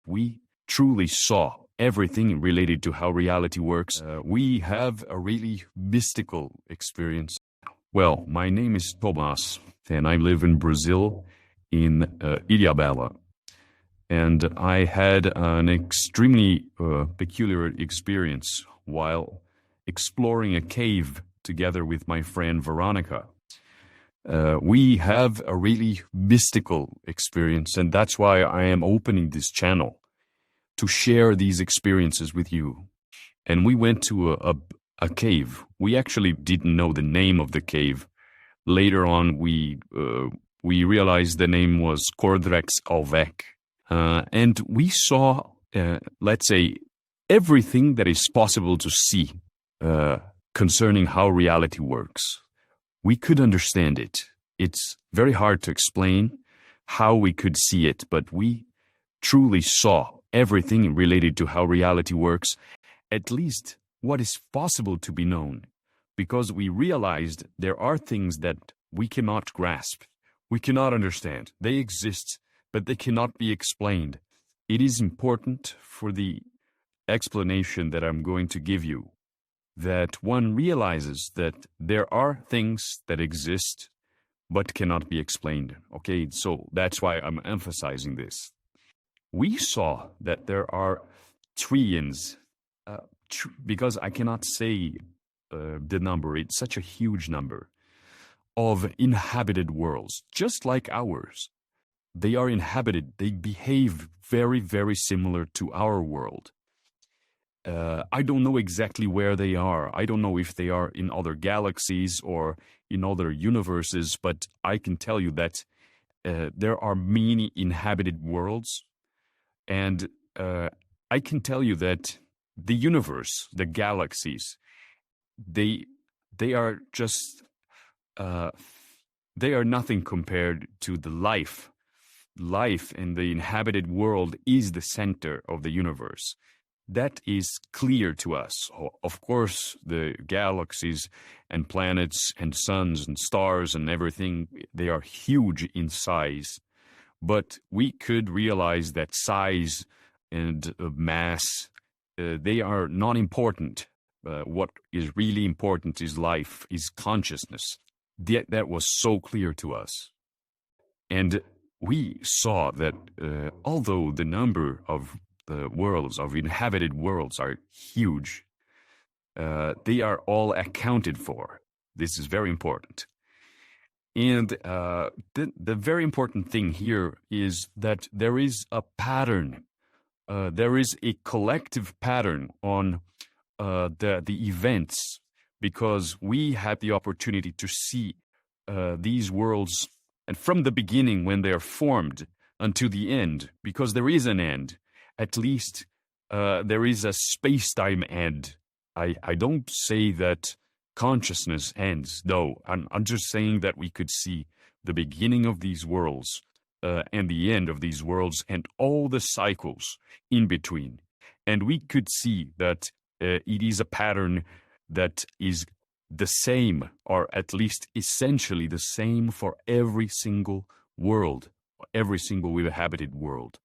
we truly saw everything related to how reality works. We have a really mystical experience. Well, my name is Tomás, and I live in Brazil, in Ilhabela. And I had an extremely peculiar experience while exploring a cave together with my friend Veronica. We have a really mystical experience, and that's why I am opening this channel to share these experiences with you. And we went to a cave. We actually didn't know the name of the cave. Later on, we realized the name was Cordrex Alvec. And we saw, let's say, everything that is possible to see concerning how reality works. We could understand it. It's very hard to explain how we could see it, but we truly saw everything related to how reality works, at least what is possible to be known, because we realized there are things that we cannot grasp, we cannot understand. They exist, but they cannot be explained. It is important for the explanation that I'm going to give you that one realizes that there are things that exist but cannot be explained. Okay, so that's why I'm emphasizing this. We saw that there are trillions, because I cannot say the number, it's such a huge number, of inhabited worlds, just like ours. They are inhabited, they behave very, very similar to our world. I don't know exactly where they are. I don't know if they are in other galaxies or in other universes, but I can tell you that there are many inhabited worlds. And I can tell you that the universe, the galaxies, they are just, they are nothing compared to the life. Life in the inhabited world is the center of the universe. That is clear to us. Of course, the galaxies and planets and suns and stars and everything, they are huge in size. But we could realize that size and mass, they are not important. What is really important is life, is consciousness. That was so clear to us. And we saw that although the number of the worlds, of inhabited worlds, are huge, they are all accounted for. This is very important. And the very important thing here is that there is a pattern. There is a collective pattern on the events, because we had the opportunity to see these worlds, and from the beginning when they are formed until the end, because there is an end. At least there is a space-time end. I don't say that consciousness ends. No, I'm just saying that we could see the beginning of these worlds and the end of these worlds and all the cycles in between. And we could see that it is a pattern that is the same, or at least essentially the same, for every single world, every single inhabited world.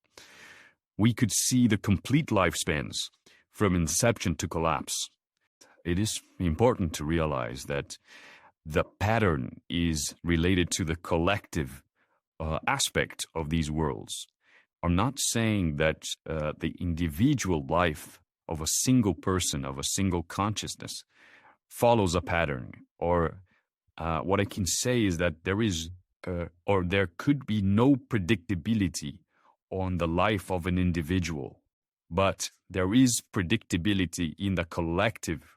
We could see the complete lifespans from inception to collapse. It is important to realize that the pattern is related to the collective aspect of these worlds. I'm not saying that the individual life of a single person, of a single consciousness, follows a pattern. Or what I can say is that there is, or there could be no predictability on the life of an individual, but there is predictability in the collective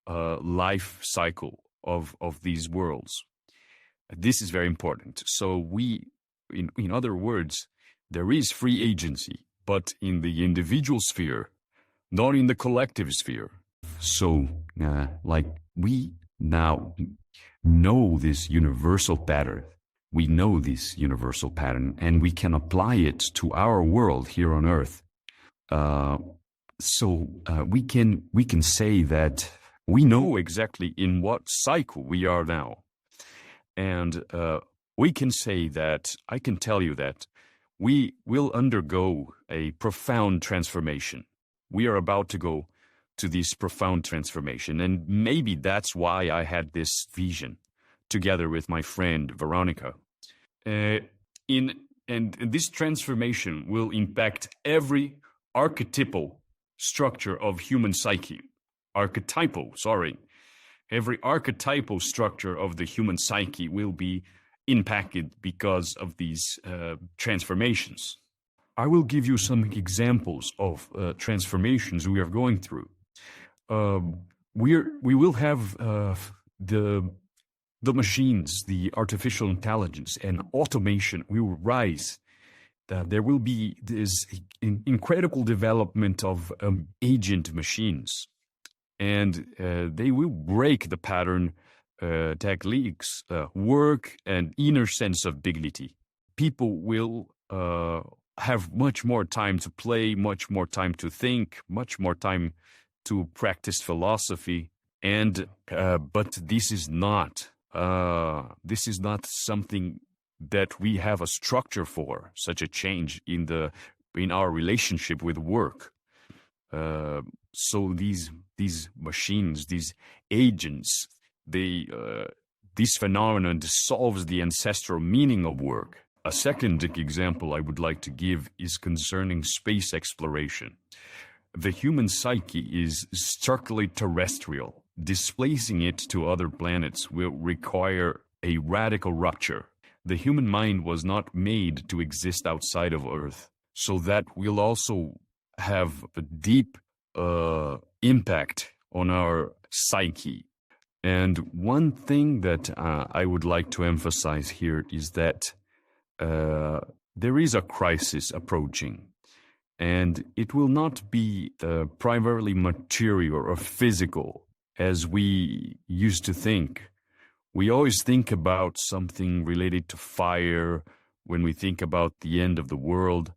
life cycle of these worlds. This is very important. So we, in other words, there is free agency, but in the individual sphere, not in the collective sphere. So, like, we now know this universal pattern. We know this universal pattern, and we can apply it to our world here on Earth. So we can say that we know exactly in what cycle we are now, and we can say that I can tell you that we will undergo a profound transformation. We are about to go to this profound transformation. And maybe that's why I had this vision together with my friend Veronica. And this transformation will impact every archetypal structure of human psyche. Every archetypal structure of the human psyche will be impacted because of these transformations. I will give you some examples of transformations we are going through. We will have the machines, the artificial intelligence and automation will rise. There will be this incredible development of agent machines, and they will break the pattern techniques, work, and inner sense of dignity. People will have much more time to play, much more time to think, much more time to practice philosophy, and but this is not something that we have a structure for, such a change in our relationship with work. So these machines, these agents, this phenomenon dissolves the ancestral meaning of work. A second example I would like to give is concerning space exploration. The human psyche is starkly terrestrial. Displacing it to other planets will require a radical rupture. The human mind was not made to exist outside of Earth, so that will also have a deep impact on our psyche. And one thing that I would like to emphasize here is that there is a crisis approaching. And it will not be primarily material or physical as we used to think. We always think about something related to fire when we think about the end of the world,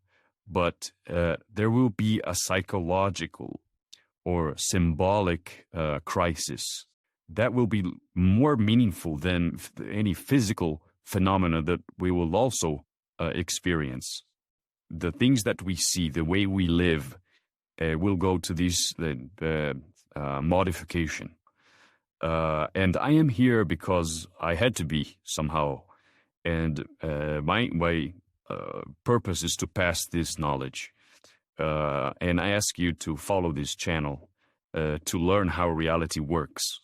but there will be a psychological or symbolic crisis that will be more meaningful than any physical phenomena that we will also experience. The things that we see, the way we live, will go to this modification. And I am here because I had to be somehow. And my purpose is to pass this knowledge. And I ask you to follow this channel to learn how reality works.